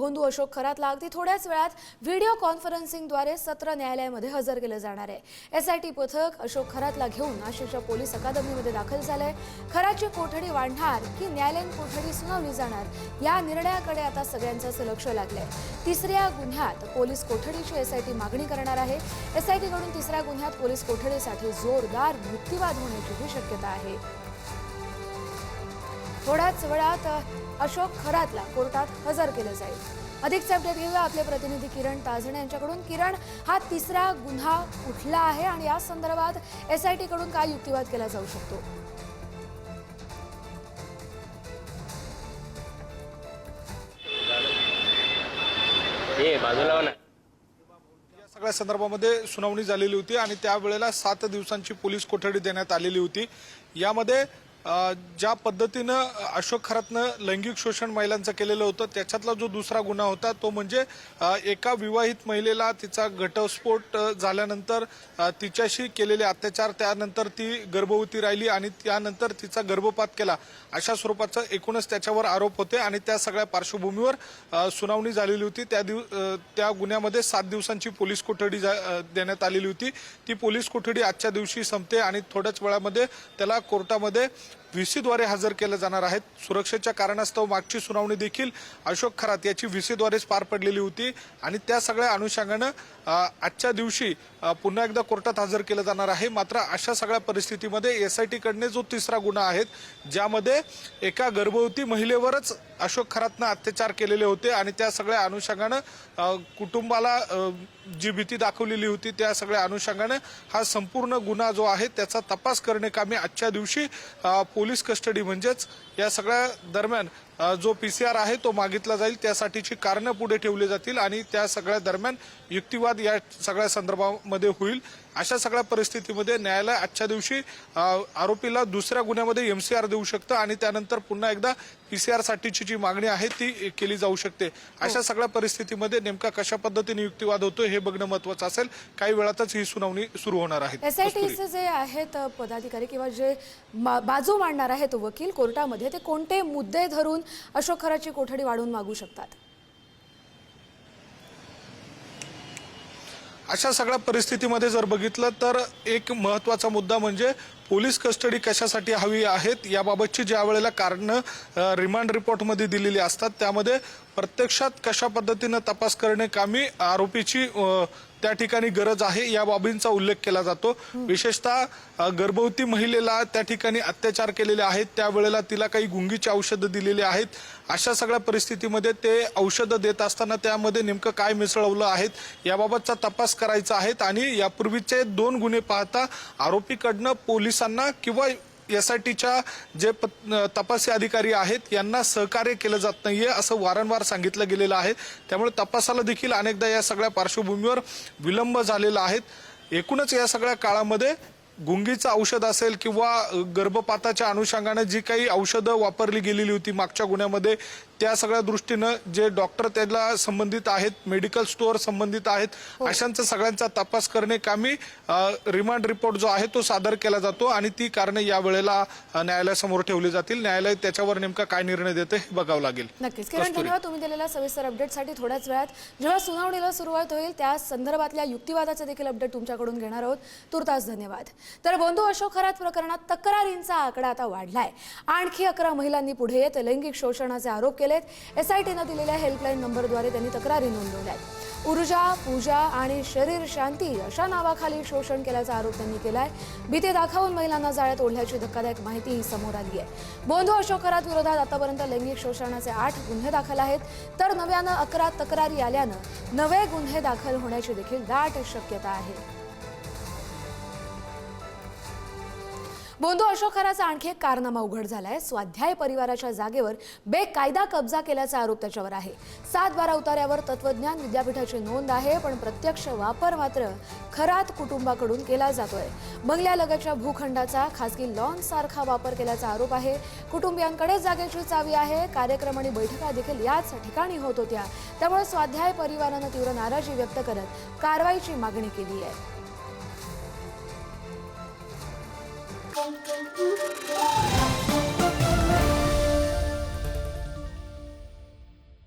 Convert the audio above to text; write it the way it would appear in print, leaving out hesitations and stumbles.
भोंदू अशोक खरातला अगदी थोड्याच वेळात व्हिडिओ कॉन्फरन्सिंगद्वारे सत्र न्यायालयामध्ये हजर केले जाणार आहे। एसआयटी पथक अशोक खरातला घेऊन नाशिकच्या पोलीस अकादमीमध्ये दाखल झालंय। खराची कोठडी वाढणार की न्यायालयीन कोठडी सुनावली जाणार या निर्णयाकडे आता सगळ्यांचंच लक्ष लागलंय। तिसऱ्या गुन्ह्यात पोलीस कोठडीची एसआयटी मागणी करणार आहे। एसआयटीकडून तिसऱ्या गुन्ह्यात पोलीस कोठडीसाठी जोरदार युक्तिवाद होण्याची शक्यता आहे। थोड्याच वेळात अशोक खरातला कोर्टात हजर केलं जाईल। अधिकचे अपडेट घेऊया आपले प्रतिनिधी किरण ताजणे यांच्याकडून। किरण, हा तिसरा गुन्हा कुठला आहे आणि या संदर्भात एसआयटी कडून काय युक्तिवाद केला जाऊ शकतो? या सगळ्या संदर्भामध्ये सुनावणी झालेली होती आणि त्यावेळेला 7 दिवसांची पोलीस कोठडी देण्यात आलेली होती। यामध्ये ज्या पद्धतीनं अशोक खरातनं लैंगिक शोषण महिलांचं केलेलं होतं त्याच्यातला जो दुसरा गुन्हा होता तो म्हणजे एका विवाहित महिलेला तिचा घटस्फोट झाल्यानंतर तिच्याशी केलेले अत्याचार, त्यानंतर ती गर्भवती राहिली आणि त्यानंतर तिचा गर्भपात केला, अशा स्वरूपाचा एकूणच त्याच्यावर आरोप होते आणि त्या सगळ्या पार्श्वभूमीवर सुनावणी झालेली होती। त्या गुन्ह्यामध्ये 7 दिवसांची पोलीस कोठडी देण्यात आलेली होती। ती पोलीस कोठडी आजच्या दिवशी संपते आणि थोड्याच वेळामध्ये त्याला कोर्टामध्ये व्हीसीद्वारे हजर केले जाणार आहेत। सुरक्षेच्या कारणास्तव मागची सुनावणी देखील अशोक खरात याची व्हीसीद्वारेच पार पडलेली होती आणि त्या सगळ्या अनुषंगानं आजच्या दिवशी पुन्हा एकदा कोर्टात हजर केलं जाणार आहे। मात्र अशा सगळ्या परिस्थितीमध्ये एसआयटी कडने जो तिसरा गुन्हा आहे ज्यामध्ये एका गर्भवती महिलेवरच अशोक खरातनं अत्याचार केलेले होते आणि त्या सगळ्या अनुषंगानं कुटुंबाला जी भीती दाखवलेली होती त्या सगळ्या अनुषंगाने हा संपूर्ण गुन्हा जो आहे त्याचा तपास करण्याकामी आजच्या दिवशी पोलीस कस्टडी म्हणजेच या सगळ्या दरम्यान जो पीसीआर आहे तो मागितला जाईल, त्यासाठीची कारणं पुढे ठेवली जातील आणि त्या सगळ्या दरम्यान युक्तिवाद या सगळ्या संदर्भामध्ये होईल। अशा सगळ्या परिस्थितीमध्ये न्यायालय आजच्या दिवशी आरोपीला दुसऱ्या गुन्ह्यामध्ये एमसीआर देऊ शकतं आणि त्यानंतर पुन्हा एकदा पीसीआर साठीची जी मागणी आहे ती केली जाऊ शकते। अशा सगळ्या परिस्थितीमध्ये नेमका कशा पद्धतीने युक्तिवाद होतो हे बघणं महत्त्वाचं असेल। काही वेळातच ही सुनावणी सुरू होणार आहे। एसआयटीचे जे आहेत पदाधिकारी किंवा जे बाजू मांडणार आहेत वकील कोर्टामध्ये, ते कोणते मुद्दे धरून अशोक खरातची कोठडी वाढवून मागू शकतात? अशा सगळ्या परिस्थितीमध्ये जर बघितलं तर एक महत्त्वाचा मुद्दा म्हणजे पोलीस कस्टडी कशासाठी हवी आहेत याबाबतची ज्या वेळेला कारणं रिमांड रिपोर्टमध्ये दिलेली असतात त्यामध्ये प्रत्यक्षात कशा पद्धतीनं तपास करण्याकामी आरोपीची त्या ठिकाणी गरज आहे या बाबींचा उल्लेख केला जातो। विशेषतः गर्भवती महिलेला त्या ठिकाणी अत्याचार केलेले आहेत, त्यावेळेला तिला काही गुंगीची औषधं दिलेली आहेत। अशा सगळ्या परिस्थितीमध्ये ते औषधं देत असताना त्यामध्ये नेमकं काय मिसळवलं आहेत याबाबतचा तपास करायचा आहे आणि यापूर्वीचे 2 गुन्हे पाहता आरोपीकडनं पोलिसांना किंवा एसआयटीच्या जे तपासी अधिकारी आहेत यांना सहकार्य केलं जात नाहीये असं वारंवार सांगितलं गेलेलं आहे। त्यामुळे तपासाला देखील अनेकदा या सगळ्या पार्श्वभूमीवर विलंब झालेला आहे। एकूणच या सगळ्या काळामध्ये गुंगीचं औषध असेल किंवा गर्भपाताच्या अनुषंगाने जी काही औषधं वापरली गेलेली होती मागच्या गुन्ह्यामध्ये त्या सगळ्या दृष्टीनं जे डॉक्टर त्याला संबंधित आहेत, मेडिकल स्टोअर संबंधित आहेत, अशांचा सगळ्यांचा तपास करण्याकामी रिमांड रिपोर्ट जो आहे तो सादर केला जातो आणि ती कारणे या वेळेला न्यायालयासमोर ठेवली जातील। न्यायालय त्याच्यावर नेमका काय निर्णय देते हे बघावं लागेल। नक्कीच किरण, धन्यवाद तुम्ही दिलेल्या सविस्तर अपडेटसाठी। थोड्याच वेळात जेव्हा सुनावणीला सुरुवात होईल त्या संदर्भातल्या युक्तिवादाचे देखील अपडेट तुमच्याकडून घेणार आहोत। तुर्तास धन्यवाद। तर भोंदू अशोक खरात प्रकरणात तक्रारींचा आकडा आता वाढलाय। आणखी 11 महिलांनी पुढे येत लैंगिक शोषणाचे आरोप केलेत। एसआयटीने दिलेल्या हेल्पलाईन नंबरद्वारे त्यांनी तक्रारी नोंदवल्यात। ऊर्जा, पूजा आणि शरीर शांती अशा नावाखाली शोषण केल्याचा आरोप त्यांनी केलाय। भीती दाखवून महिलांना जाळ्यात ओढल्याची धक्कादायक माहिती समोर आली आहे। भोंदू अशोक खरात विरोधात आतापर्यंत लैंगिक शोषणाचे 8 गुन्हे दाखल आहेत, तर नव्यानं 11 तक्रारी आल्यानं नवे गुन्हे दाखल होण्याची देखील दाट शक्यता आहे। भोंदू अशोक खराचा आणखी एक कारनामा उघड झालाय। स्वाध्याय परिवाराच्या जागेवर बेकायदा कब्जा केल्याचा आरोप त्याच्यावर आहे। 7-12 उतार्यावर तत्वज्ञान विद्यापीठाची नोंद आहे, पण प्रत्यक्ष वापर मात्र खरात कुटुंबाकडून केला जातोय। बंगल्यालगतच्या भूखंडाचा खासगी लॉन सारखा वापर केल्याचा आरोप आहे। कुटुंबियांकडे जागेची चावी आहे। कार्यक्रम आणि बैठका देखील याच ठिकाणी होत होत्या, त्यामुळे स्वाध्याय परिवारानं तीव्र नाराजी व्यक्त करत कारवाईची मागणी केली आहे।